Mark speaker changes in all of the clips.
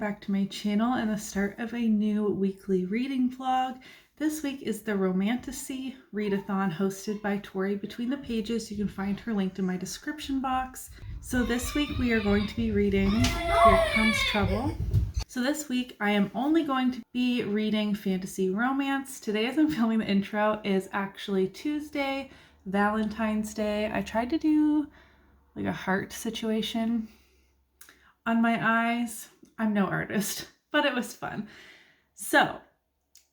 Speaker 1: back to my channel and the start of a new weekly reading vlog. This week is the Romantasy Readathon hosted by Tori Between the Pages. You can find her linked in my description box. So this week we are going to be reading Here Comes Trouble. So this week I am only going to be reading fantasy romance. Today as I'm filming the intro is actually Tuesday, Valentine's Day. I tried to do like a heart situation on my eyes. I'm no artist, but it was fun. So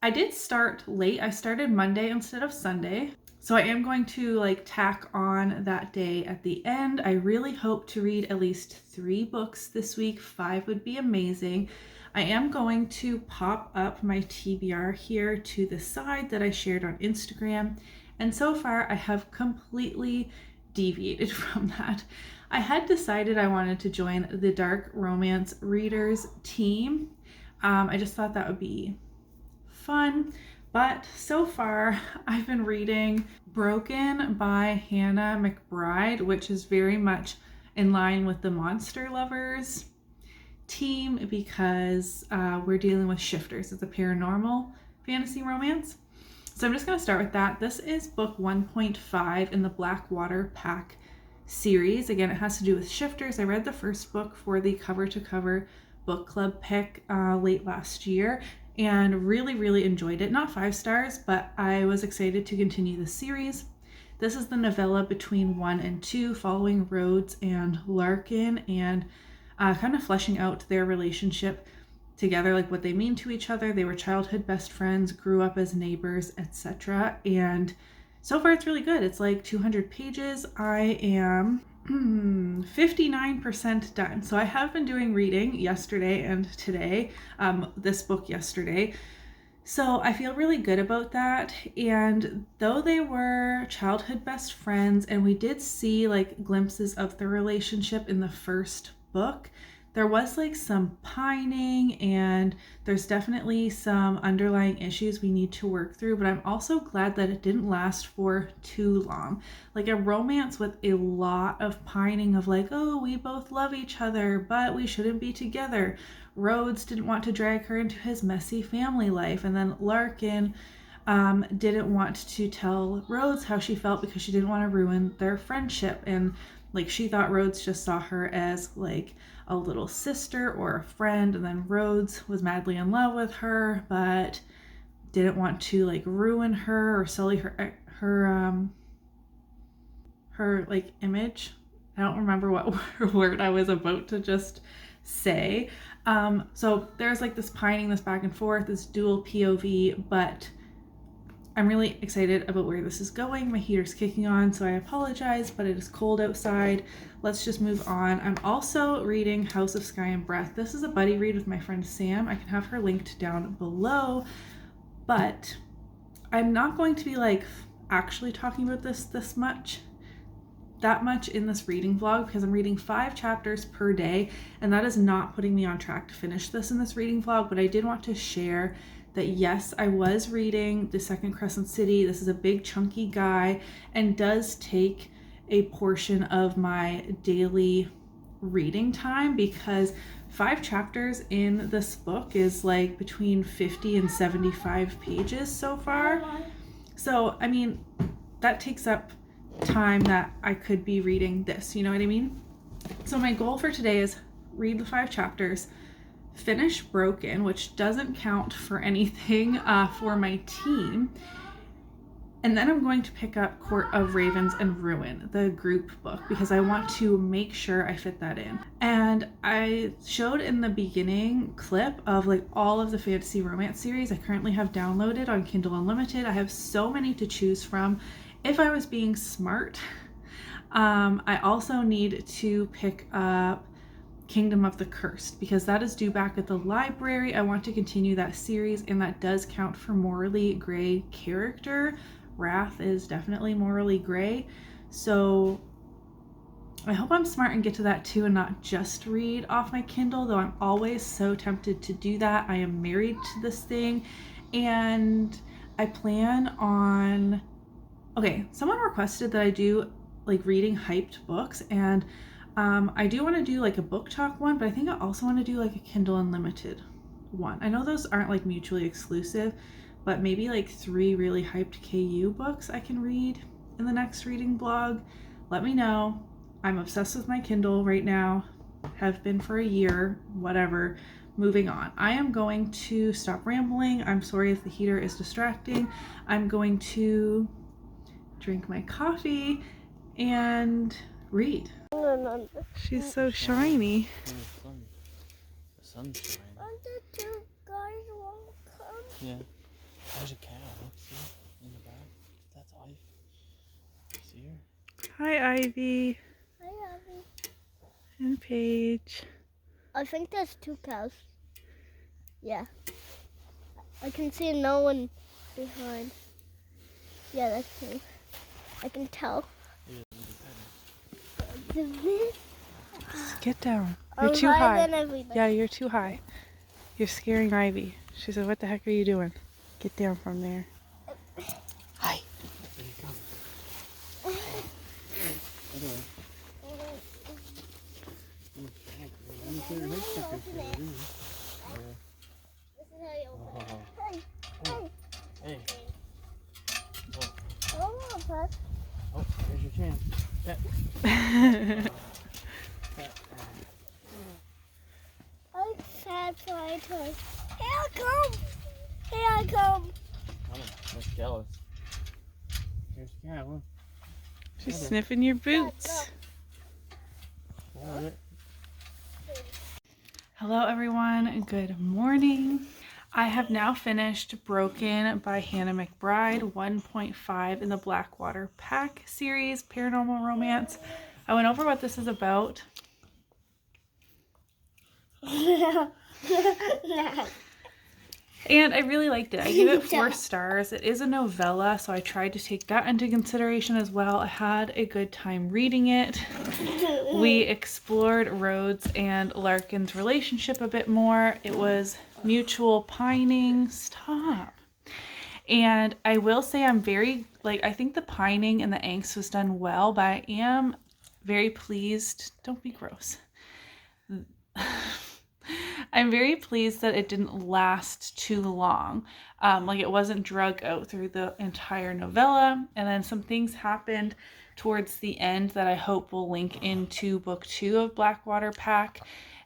Speaker 1: I did start late. I started Monday instead of Sunday. So I am going to tack on that day at the end. I really hope to read at least 3 books this week. 5 would be amazing. I am going to pop up my TBR here to the side that I shared on Instagram. And so far I have completely deviated from that. I had decided I wanted to join the dark romance readers team. I just thought that would be fun, but so far I've been reading Broken by Hannah McBride, which is very much in line with the Monster Lovers team because we're dealing with shifters. It's a paranormal fantasy romance. So I'm just going to start with that. This is book 1.5 in the Blackwater Pack series. Again, it has to do with shifters. I read the first book for the cover to cover book club pick late last year and really enjoyed it. Not 5 stars, but I was excited to continue the series. This is the novella between 1 and 2, following Rhodes and Larkin and kind of fleshing out their relationship together, like what they mean to each other. They were childhood best friends, grew up as neighbors, etc. And so far it's really good. It's like 200 pages. I am 59% done. So I have been doing reading yesterday and today, this book yesterday. So I feel really good about that. And though they were childhood best friends and we did see glimpses of the relationship in the first book, there was some pining and there's definitely some underlying issues we need to work through, but I'm also glad that it didn't last for too long. Like a romance with a lot of pining of oh, we both love each other, but we shouldn't be together. Rhodes didn't want to drag her into his messy family life, and then Larkin didn't want to tell Rhodes how she felt because she didn't want to ruin their friendship, and she thought Rhodes just saw her as a little sister or a friend, and then Rhodes was madly in love with her but didn't want to ruin her or sully her image. I don't remember what word I was about to just say. So there's this pining, this back and forth, this dual POV, but I'm really excited about where this is going. My heater's kicking on, so I apologize, but it is cold outside. Let's just move on. I'm also reading House of Sky and Breath. This is a buddy read with my friend Sam. I can have her linked down below, but I'm not going to be actually talking about that much in this reading vlog because I'm reading 5 chapters per day, and that is not putting me on track to finish this in this reading vlog, but I did want to share that yes, I was reading The Second Crescent City. This is a big chunky guy and does take a portion of my daily reading time because 5 chapters in this book is between 50 and 75 pages so far. So, I mean, that takes up time that I could be reading this, you know what I mean? So my goal for today is read the 5 chapters, finish Broken, which doesn't count for anything for my team, and then I'm going to pick up Court of Ravens and Ruin, the group book, because I want to make sure I fit that in. And I showed in the beginning clip of all of the fantasy romance series I currently have downloaded on Kindle Unlimited. I have so many to choose from. If I was being smart, I also need to pick up Kingdom of the Cursed because that is due back at the library. I want to continue that series, and that does count for morally gray character. Wrath is definitely morally gray, so I hope I'm smart and get to that too and not just read off my Kindle, though I'm always so tempted to do that. I am married to this thing, and I plan on... Okay, someone requested that I do reading hyped books, and I do want to do like a book talk one, but I think I also want to do like a Kindle Unlimited one. I know those aren't like mutually exclusive, but maybe like 3 really hyped KU books I can read in the next reading blog. Let me know. I'm obsessed with my Kindle right now, have been for a year, whatever. Moving on. I am going to stop rambling. I'm sorry if the heater is distracting. I'm going to drink my coffee and read. She's so shiny.
Speaker 2: The sun's shining.
Speaker 3: The two guys won't come.
Speaker 2: Yeah. There's a cow. Look, see? In the back. That's Ivy. See her?
Speaker 1: Hi, Ivy.
Speaker 3: Hi, Abby.
Speaker 1: And Paige.
Speaker 3: I think there's 2 cows. Yeah. I can see no one behind. Yeah, that's me. I can tell.
Speaker 1: Get down. You're too high.
Speaker 3: Than everybody.
Speaker 1: Yeah, you're too high. You're scaring Ivy. She said, what the heck are you doing? Get down from there. Hi.
Speaker 2: There you go. Anyway.
Speaker 3: This is how you open it.
Speaker 2: Hey.
Speaker 3: Come on, Pet.
Speaker 2: Oh, here's your chance.
Speaker 3: I'm sad for my toy. Here I come. Here I come.
Speaker 2: That's jealous. Here's the cow. Look.
Speaker 1: She's sniffing your boots. Hello everyone, good morning. I have now finished Broken by Hannah McBride 1.5 in the Blackwater Pack series, paranormal romance. I went over what this is about. And I really liked it. I gave it 4 stars. It is a novella, so I tried to take that into consideration as well. I had a good time reading it. We explored Rhodes and Larkin's relationship a bit more. It was mutual pining. Stop. And I will say I'm very, I think the pining and the angst was done well, but I am very pleased. Don't be gross. I'm very pleased that it didn't last too long. It wasn't drug out through the entire novella. And then some things happened towards the end that I hope will link into book 2 of Blackwater Pack.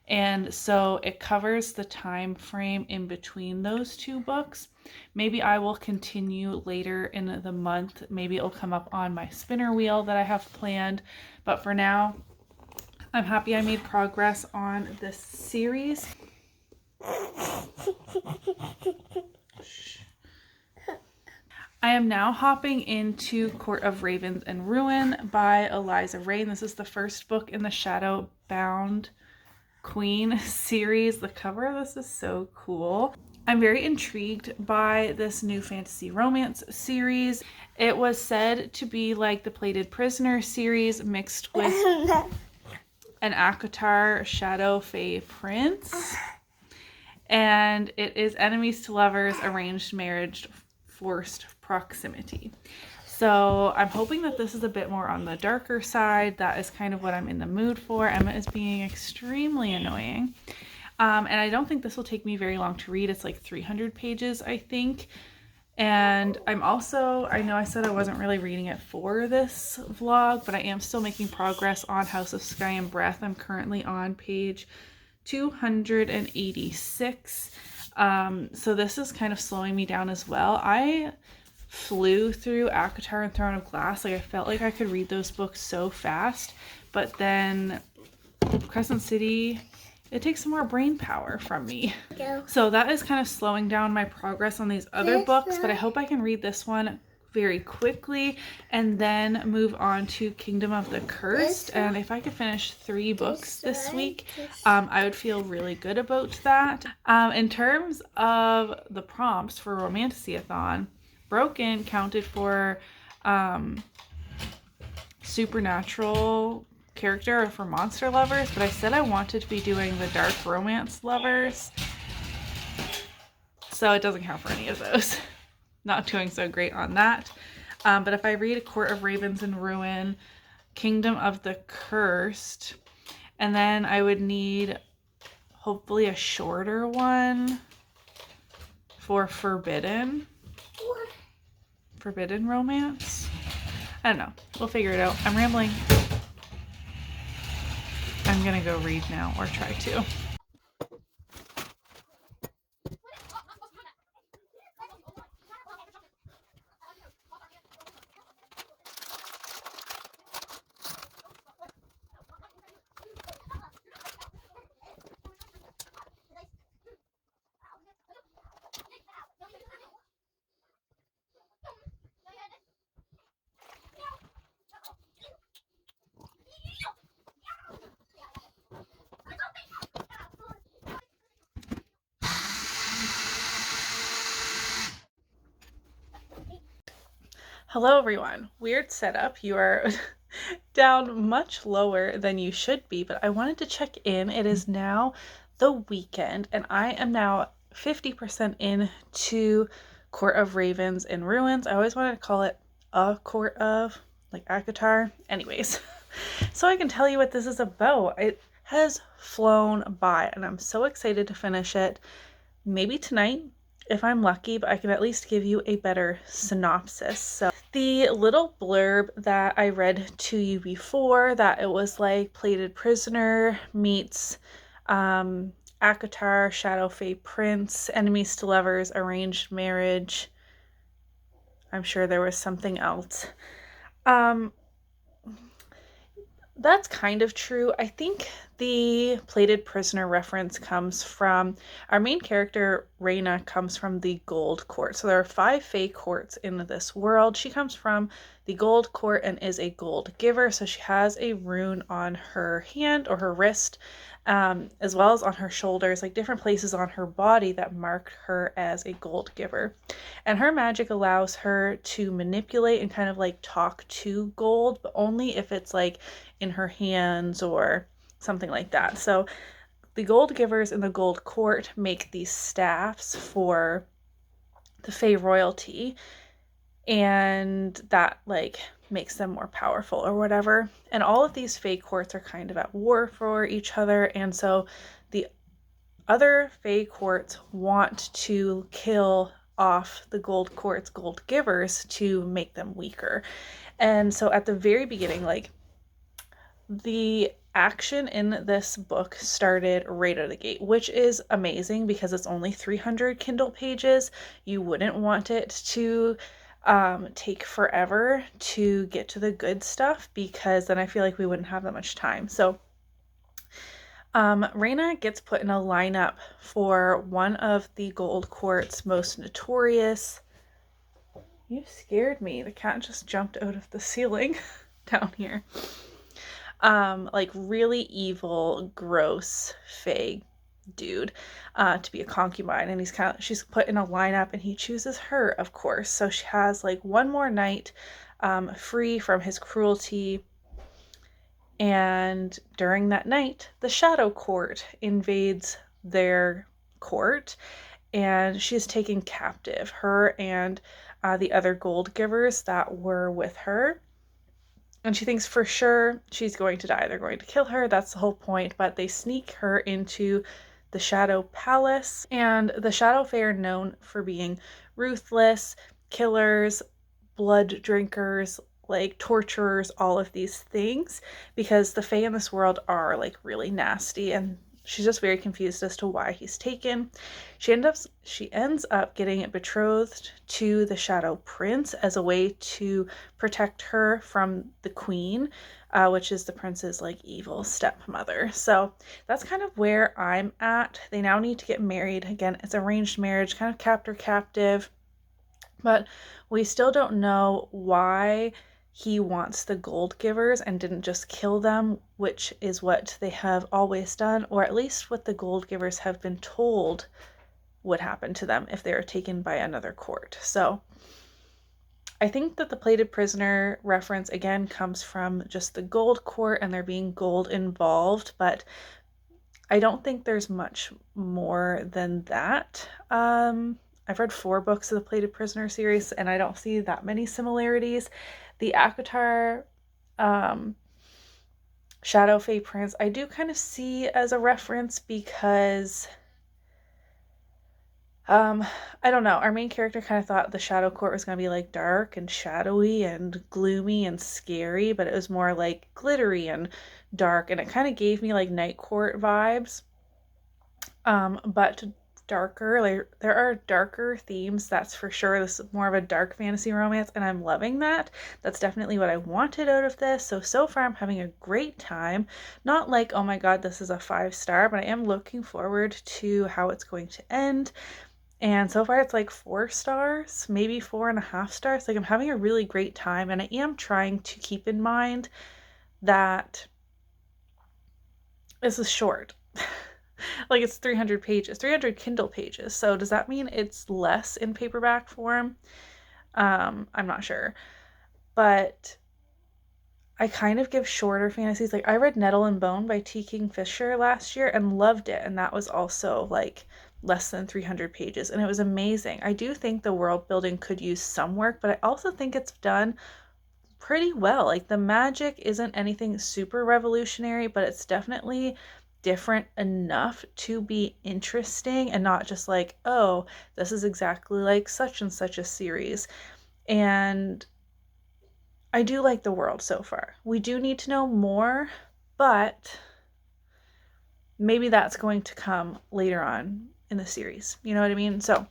Speaker 1: And so it covers the time frame in between those 2 books. Maybe I will continue later in the month. Maybe it'll come up on my spinner wheel that I have planned. But for now, I'm happy I made progress on this series. I am now hopping into Court of Ravens and Ruin by Eliza Raine. This is the first book in the Shadow Bound Queen series. The cover of this is so cool. I'm very intrigued by this new fantasy romance series. It was said to be like the Plated Prisoner series mixed with an Akatar Shadow Fae Prince. And it is enemies to lovers, arranged marriage, forced proximity. So I'm hoping that this is a bit more on the darker side. That is kind of what I'm in the mood for. Emma is being extremely annoying. And I don't think this will take me very long to read. It's like 300 pages, I think. And I'm also, I know I said I wasn't really reading it for this vlog, but I am still making progress on House of Sky and Breath. I'm currently on page 286. So this is kind of slowing me down as well. I flew through Akatar and Throne of Glass. I felt like I could read those books so fast, but then Crescent City, it takes some more brain power from me. So that is kind of slowing down my progress on these other books, but I hope I can read this one very quickly and then move on to Kingdom of the Cursed. And if I could finish 3 books this week, I would feel really good about that. In terms of the prompts for Romantasy-a-thon, Broken counted for supernatural character or for monster lovers, but I said I wanted to be doing the dark romance lovers, so it doesn't count for any of those. Not doing so great on that. But if I read A Court of Ravens and Ruin, Kingdom of the Cursed, And then I would need hopefully a shorter one for Forbidden Romance. I don't know. We'll figure it out. I'm rambling. I'm gonna go read now, or try to. Hello everyone. Weird setup. You are down much lower than you should be, but I wanted to check in. It is now the weekend and I am now 50% into Court of Ravens and Ruins. I always wanted to call it a Court of, like ACOTAR. Anyways, so I can tell you what this is about. It has flown by and I'm so excited to finish it. Maybe tonight, if I'm lucky, but I can at least give you a better synopsis. So the little blurb that I read to you before, that it was like Plated Prisoner meets ACOTAR, Shadow Fae Prince, Enemies to Lovers, Arranged Marriage. I'm sure there was something else. That's kind of true. I think the Plated Prisoner reference comes from our main character, Raine, comes from the Gold Court. So there are 5 Fae courts in this world. She comes from the Gold Court and is a gold giver. So she has a rune on her hand or her wrist, as well as on her shoulders, like different places on her body that mark her as a gold giver. And her magic allows her to manipulate and kind of like talk to gold, but only if it's like in her hands or something like that. So the gold givers in the gold court make these staffs for the Fae royalty, and that like makes them more powerful or whatever. And all of these Fae courts are kind of at war for each other, and so the other Fae courts want to kill off the gold court's gold givers to make them weaker. And so at the very beginning, like, the action in this book started right out of the gate, which is amazing because it's only 300 Kindle pages. You wouldn't want it to take forever to get to the good stuff, because then I feel like we wouldn't have that much time. So Raine gets put in a lineup for one of the Gold Court's most notorious. You scared me. The cat just jumped out of the ceiling down here. Like really evil, gross, Fae dude, to be a concubine, and she's put in a lineup, and he chooses her, of course. So she has like one more night, free from his cruelty. And during that night, the Shadow Court invades their court, and she's taken captive, her and the other gold givers that were with her. And she thinks for sure she's going to die. They're going to kill her. That's the whole point. But they sneak her into the Shadow Palace. And the Shadow Fae are known for being ruthless, killers, blood drinkers, like torturers, all of these things. Because the Fae in this world are like really nasty. And she's just very confused as to why he's taken. She ends up getting betrothed to the Shadow Prince as a way to protect her from the Queen, which is the prince's like evil stepmother. So that's kind of where I'm at. They now need to get married. Again, it's arranged marriage, kind of captor-captive, but we still don't know why he wants the gold givers and didn't just kill them, which is what they have always done, or at least what the gold givers have been told would happen to them if they are taken by another court. So I think that the Plated Prisoner reference again comes from just the gold court and there being gold involved, but I don't think there's much more than that. I've read 4 books of the Plated Prisoner series and I don't see that many similarities. The ACOTAR Shadow Fae Prince I do kind of see as a reference because I don't know, our main character kind of thought the Shadow Court was going to be like dark and shadowy and gloomy and scary, but it was more like glittery and dark, and it kind of gave me like Night Court vibes, but darker. Like, there are darker themes, that's for sure. This is more of a dark fantasy romance, and I'm loving that. That's definitely what I wanted out of this. So far I'm having a great time. Not like, oh my god, this is a 5-star, but I am looking forward to how it's going to end. And so far it's like 4 stars, maybe 4.5 stars. Like, I'm having a really great time, and I am trying to keep in mind that this is short. Like, it's 300 pages, 300 Kindle pages. So does that mean it's less in paperback form? I'm not sure. But I kind of give shorter fantasies. Like, I read Nettle and Bone by T. Kingfisher last year and loved it. And that was also like less than 300 pages. And it was amazing. I do think the world building could use some work, but I also think it's done pretty well. Like, the magic isn't anything super revolutionary, but it's definitely different enough to be interesting and not just like, oh, this is exactly like such and such a series. And I do like the world so far. We do need to know more, but maybe that's going to come later on in the series. You know what I mean? So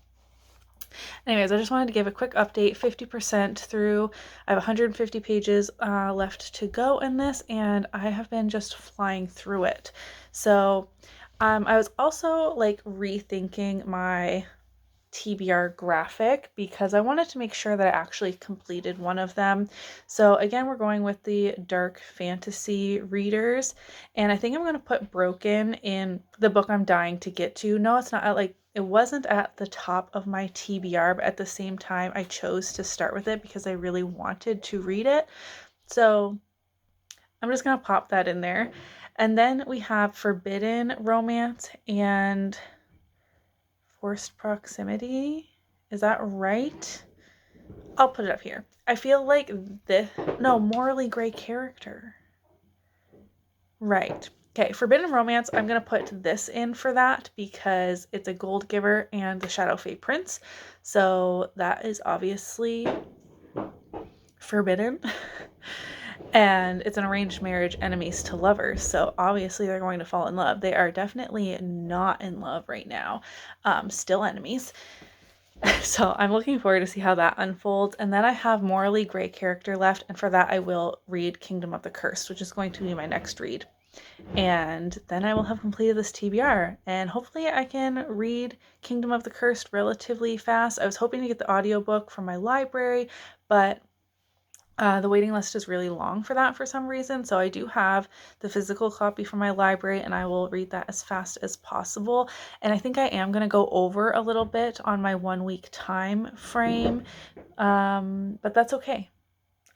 Speaker 1: anyways, I just wanted to give a quick update. 50% through. I have 150 pages left to go in this, and I have been just flying through it. So I was also like rethinking my TBR graphic because I wanted to make sure that I actually completed one of them. So again, we're going with the dark fantasy readers, and I think I'm going to put Broken in the book I'm dying to get to. No, it's not like, it wasn't at the top of my TBR, but at the same time I chose to start with it because I really wanted to read it. So I'm just going to pop that in there. And then we have Forbidden Romance and Forced Proximity. Is that right? I'll put it up here. I feel like Morally Gray Character. Right. Okay, Forbidden Romance, I'm going to put this in for that because it's a Gold Giver and the Shadow Fae Prince. So that is obviously forbidden. And it's an arranged marriage, enemies to lovers. So obviously they're going to fall in love. They are definitely not in love right now. Still enemies. So I'm looking forward to see how that unfolds. And then I have Morally Gray Character left. And for that, I will read Kingdom of the Cursed, which is going to be my next read. And then I will have completed this TBR. And hopefully I can read Kingdom of the Cursed relatively fast. I was hoping to get the audiobook from my library, but the waiting list is really long for that for some reason. So I do have the physical copy from my library, and I will read that as fast as possible. And I think I am going to go over a little bit on my 1-week time frame, but that's okay.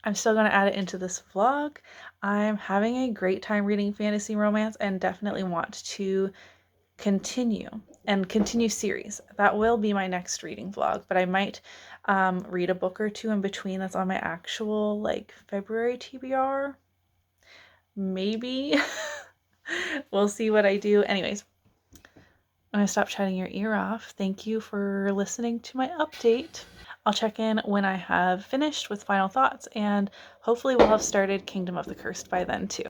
Speaker 1: I'm still going to add it into this vlog. I'm having a great time reading fantasy romance and definitely want to continue series. That will be my next reading vlog, but I might read a book or two in between that's on my actual like February TBR. Maybe. We'll see what I do. Anyways, I'm gonna stop chatting your ear off. Thank you for listening to my update. I'll check in when I have finished with final thoughts, and hopefully we'll have started Kingdom of the Cursed by then too.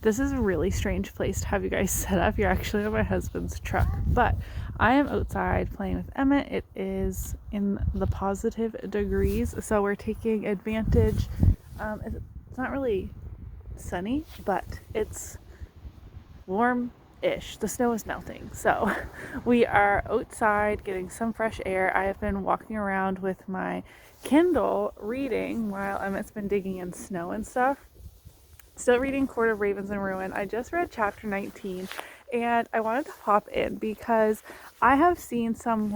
Speaker 1: This is a really strange place to have you guys set up. You're actually on my husband's truck, but I am outside playing with Emmett. It is in the positive degrees, so we're taking advantage. It's not really sunny, but it's warm-ish. The snow is melting, so we are outside getting some fresh air. I have been walking around with my Kindle reading while Emmett's been digging in snow and stuff. Still reading Court of Ravens and Ruin. I just read chapter 19, and I wanted to pop in because I have seen some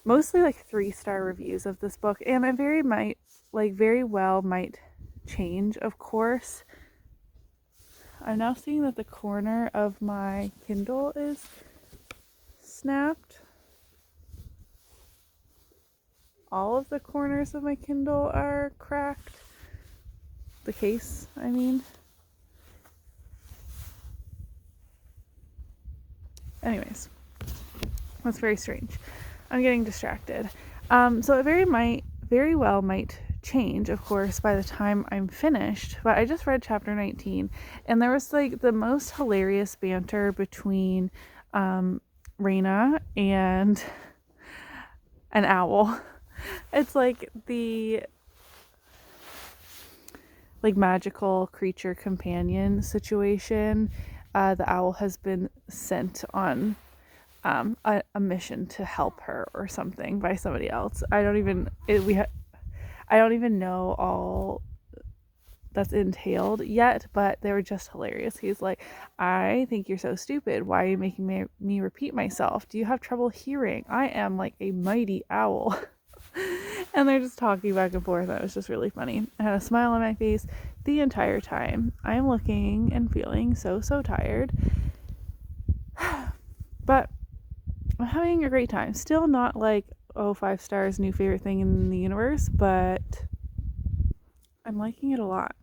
Speaker 1: mostly 3-star reviews of this book, and it very well might change, of course. I'm now seeing that the corner of my Kindle is snapped. All of the corners of my Kindle are cracked. The case, I mean. Anyways, that's very strange. I'm getting distracted. So it very well might change, of course, by the time I'm finished. But I just read chapter 19, and there was like the most hilarious banter between Raine and an owl. It's like the magical creature companion situation. The owl has been sent on a mission to help her or something by somebody else. I don't even know all that's entailed yet, but they were just hilarious. He's like, I think you're so stupid. Why are you making me repeat myself? Do you have trouble hearing? I am like a mighty owl. And they're just talking back and forth. That was just really funny. I had a smile on my face the entire time. I'm looking and feeling so tired. But I'm having a great time. Still not like, 5 stars, new favorite thing in the universe, but I'm liking it a lot.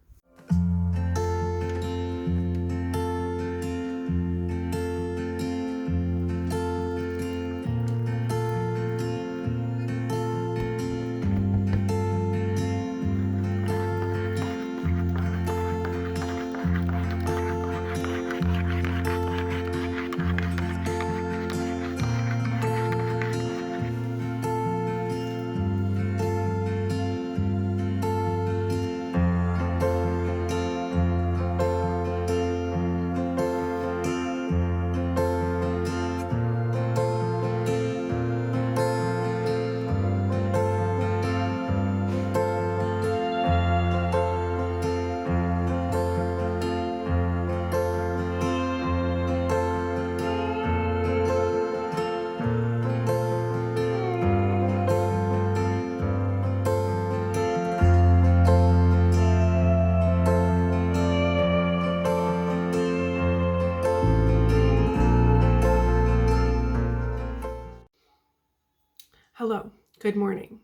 Speaker 4: Hello, good morning.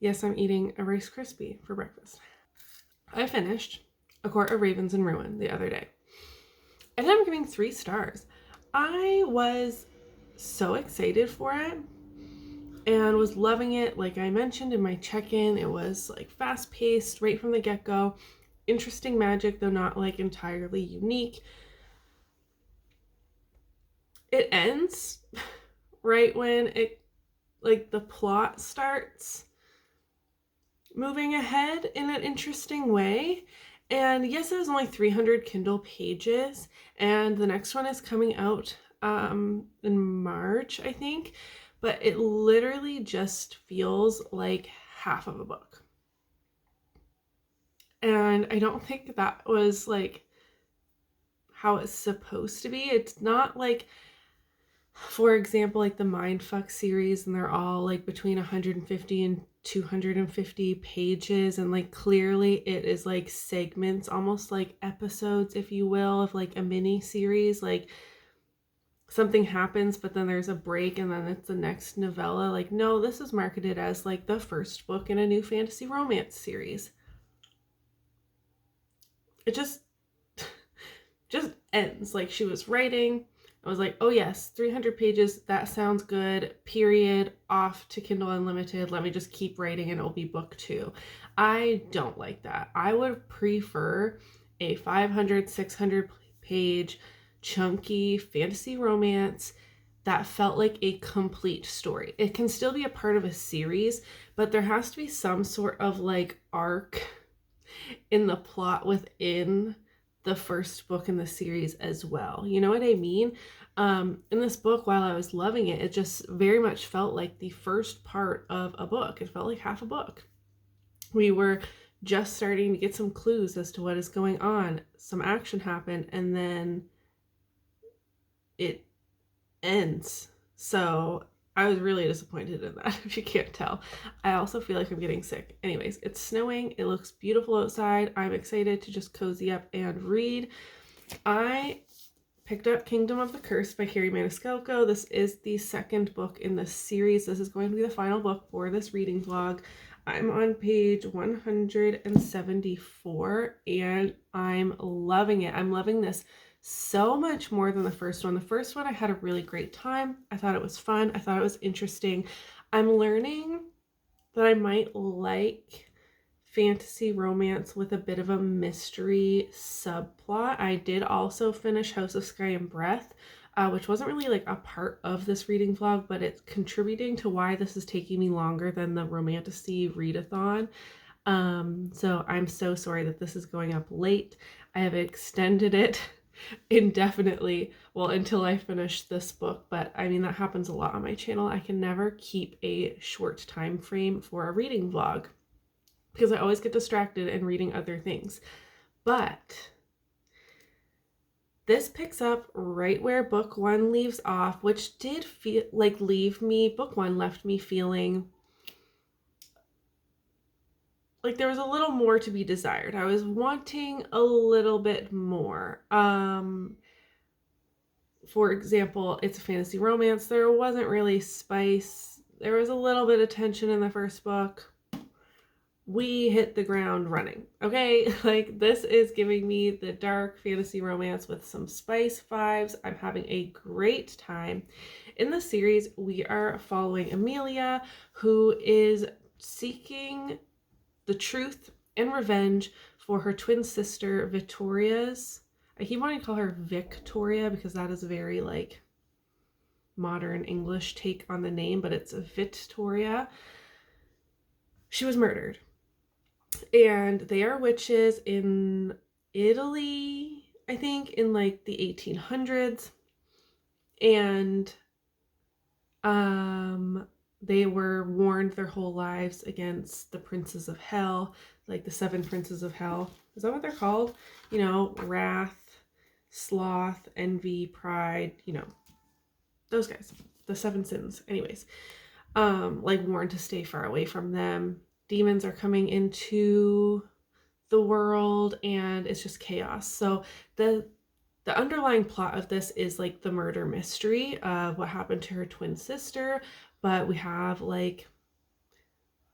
Speaker 4: Yes, I'm eating a Rice Krispie for breakfast. I finished A Court of Ravens and Ruin the other day, and I'm giving 3 stars. I was so excited for it and was loving it. Like I mentioned in my check-in, it was like fast-paced right from the get-go. Interesting magic, though not like entirely unique. It ends right when the plot starts moving ahead in an interesting way. And yes, it was only 300 Kindle pages, and the next one is coming out in March, I think, but it literally just feels like half of a book. And I don't think that was like how it's supposed to be. It's not like, for example, like the Mindfuck series, and they're all like between 150 and 250 pages, and like clearly it is like segments, almost like episodes, if you will, of like a mini series. Like something happens, but then there's a break, and then it's the next novella. Like, no, this is marketed as like the first book in a new fantasy romance series. It just ends. Like she was writing, I was like, oh yes, 300 pages, that sounds good, period, off to Kindle Unlimited, let me just keep writing and it'll be book 2. I don't like that. I would prefer a 500, 600 page chunky fantasy romance that felt like a complete story. It can still be a part of a series, but there has to be some sort of like arc in the plot within the first book in the series as well. You know what I mean? In this book, while I was loving it, it just very much felt like the first part of a book. It felt like half a book. We were just starting to get some clues as to what is going on. Some action happened, and then it ends. So I was really disappointed in that, if you can't tell. I also feel like I'm getting sick. Anyways, it's snowing. It looks beautiful outside. I'm excited to just cozy up and read. I picked up Kingdom of the Curse by Kerri Maniscalco. This is the second book in the series. This is going to be the final book for this reading vlog. I'm on page 174, and I'm loving it. I'm loving this so much more than the first one. The first one, I had a really great time. I thought it was fun. I thought it was interesting. I'm learning that I might like fantasy romance with a bit of a mystery subplot. I did also finish House of Sky and Breath, which wasn't really like a part of this reading vlog, but it's contributing to why this is taking me longer than the Romantasy Readathon. So I'm so sorry that this is going up late. I have extended it indefinitely, well, until I finish this book, but I mean, that happens a lot on my channel. I can never keep a short time frame for a reading vlog because I always get distracted and reading other things. But this picks up right where book one leaves off, which did feel like book one left me feeling like there was a little more to be desired. I was wanting a little bit more. For example, it's a fantasy romance. There wasn't really spice. There was a little bit of tension in the first book. We hit the ground running, okay? Like, this is giving me the dark fantasy romance with some spice vibes. I'm having a great time. In the series, we are following Amelia, who is seeking the truth and revenge for her twin sister Victoria's. I keep wanting to call her Victoria because that is a very like modern English take on the name, but it's Victoria. She was murdered. And they are witches in Italy, I think, in like the 1800s. And they were warned their whole lives against the princes of hell, like the 7 princes of hell. Is that what they're called? You know, wrath, sloth, envy, pride, you know, those guys, the 7 sins. Anyways, like warned to stay far away from them. Demons are coming into the world and it's just chaos. So the underlying plot of this is like the murder mystery of what happened to her twin sister, but we have like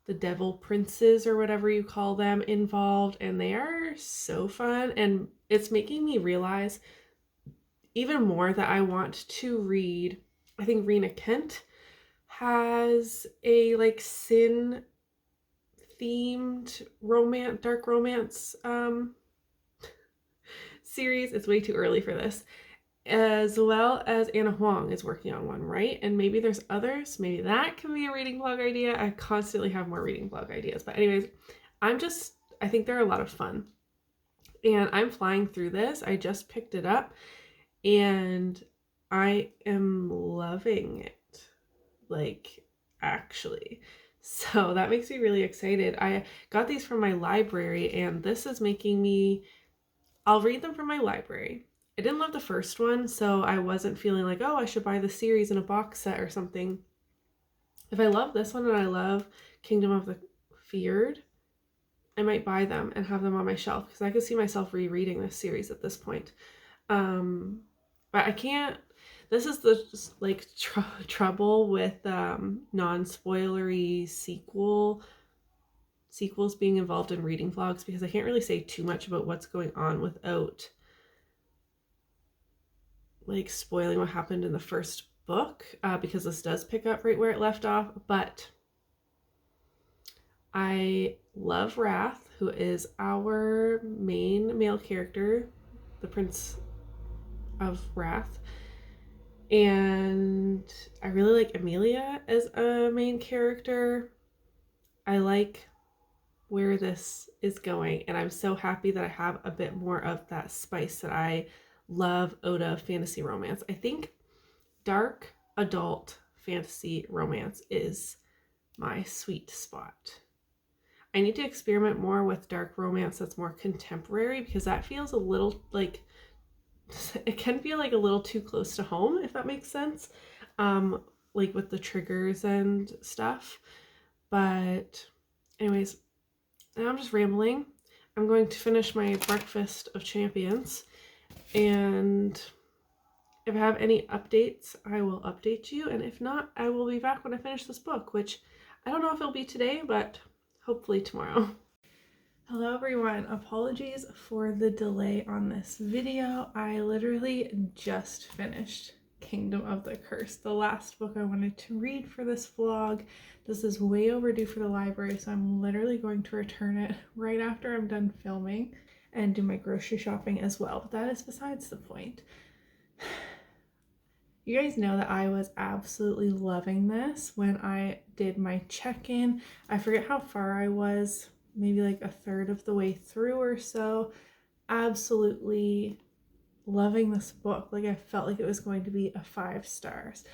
Speaker 4: the devil princes or whatever you call them involved, and they are so fun. And it's making me realize even more that I want to read, I think Raine Kent has a like sin themed dark romance series. It's way too early for this, as well as Anna Huang is working on one, right? And maybe there's others. Maybe that can be a reading blog idea. I constantly have more reading blog ideas, but anyways, I think they're a lot of fun and I'm flying through this. I just picked it up and I am loving it, like, actually. So that makes me really excited. I got these from my library and this is making me, I'll read them from my library. I didn't love the first one, so I wasn't feeling like, oh, I should buy the series in a box set or something. If I love this one and I love Kingdom of the Feared, I might buy them and have them on my shelf because I could see myself rereading this series at this point. But I can't, this is the like trouble with non-spoilery sequels being involved in reading vlogs, because I can't really say too much about what's going on without like spoiling what happened in the first book, because this does pick up right where it left off. But I love Wrath, who is our main male character, the Prince of Wrath. And I really like Amelia as a main character. I like where this is going, and I'm so happy that I have a bit more of that spice that I love out of fantasy romance. I think dark adult fantasy romance is my sweet spot. I need to experiment more with dark romance that's more contemporary, because that feels a little like, it can feel like a little too close to home, if that makes sense, like with the triggers and stuff. But anyways, now I'm just rambling. I'm going to finish my breakfast of champions, and if I have any updates, I will update you, and if not, I will be back when I finish this book, which I don't know if it'll be today, but hopefully tomorrow.
Speaker 1: Hello everyone, apologies for the delay on this video. I literally just finished Kingdom of the Curse, the last book I wanted to read for this vlog. This is way overdue for the library, so I'm literally going to return it right after I'm done filming and do my grocery shopping as well, but that is besides the point. You guys know that I was absolutely loving this when I did my check-in. I forget how far I was, maybe like a third of the way through or so. Absolutely loving this book. Like, I felt like it was going to be a 5 stars.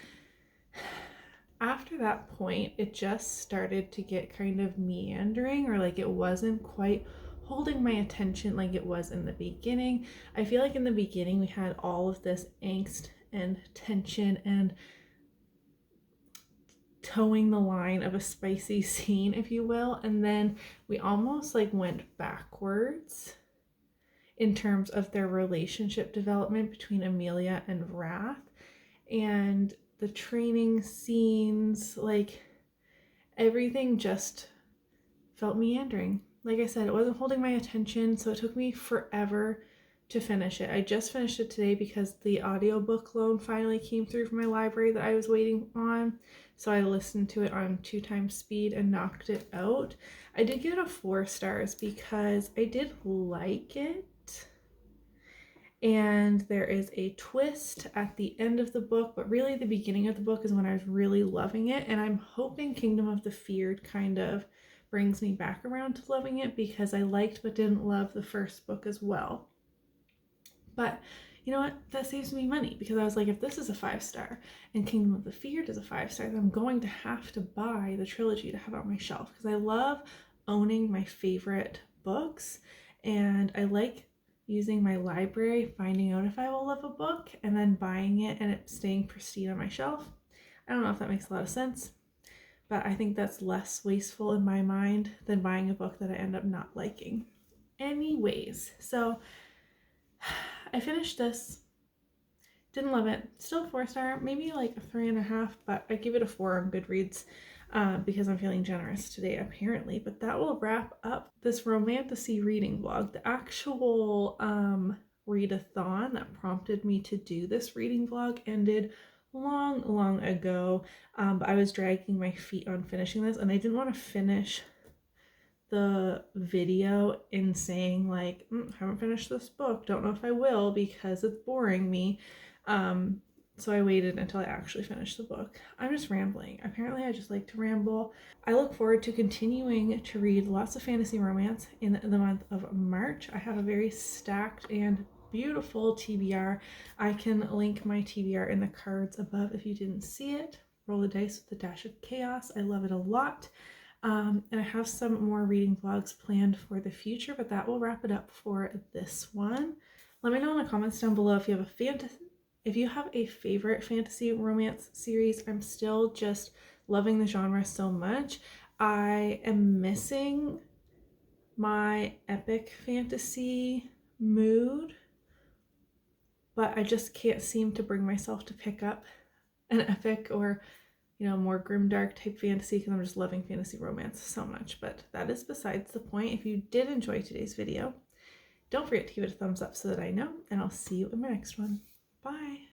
Speaker 1: After that point, it just started to get kind of meandering, or like it wasn't quite holding my attention like it was in the beginning. I feel like in the beginning we had all of this angst and tension and towing the line of a spicy scene, if you will, and then we almost like went backwards in terms of their relationship development between Amelia and Wrath, and the training scenes, like everything just felt meandering. Like I said, it wasn't holding my attention, so it took me forever to finish it. I just finished it today because the audiobook loan finally came through from my library that I was waiting on. So I listened to it on 2x speed and knocked it out. I did give it a 4 stars because I did like it. And there is a twist at the end of the book, but really the beginning of the book is when I was really loving it. And I'm hoping Kingdom of the Feared kind of brings me back around to loving it, because I liked but didn't love the first book as well. But you know what? That saves me money, because I was like, if this is a 5 star and Kingdom of the Feared is a 5 star, then I'm going to have to buy the trilogy to have on my shelf, because I love owning my favorite books, and I like using my library, finding out if I will love a book, and then buying it and it staying pristine on my shelf. I don't know if that makes a lot of sense, but I think that's less wasteful in my mind than buying a book that I end up not liking. Anyways, so I finished this, didn't love it, still 4 star, maybe like a 3.5, but I give it a 4 on Goodreads because I'm feeling generous today apparently. But that will wrap up this Romantasy reading vlog. The actual readathon that prompted me to do this reading vlog ended long ago, but I was dragging my feet on finishing this, and I didn't want to finish the video in saying like, haven't finished this book, don't know if I will, because it's boring me. So I waited until I actually finished the book. I'm just rambling. Apparently I just like to ramble. I look forward to continuing to read lots of fantasy romance in the month of March. I have a very stacked and beautiful TBR. I can link my TBR in the cards above if you didn't see it. Roll the dice with a dash of chaos. I love it a lot. And I have some more reading vlogs planned for the future, but that will wrap it up for this one. Let me know in the comments down below if you have a favorite fantasy romance series. I'm still just loving the genre so much. I am missing my epic fantasy mood, but I just can't seem to bring myself to pick up an epic or, you know, more grimdark type fantasy, because I'm just loving fantasy romance so much. But that is besides the point. If you did enjoy today's video, don't forget to give it a thumbs up so that I know, and I'll see you in my next one. Bye.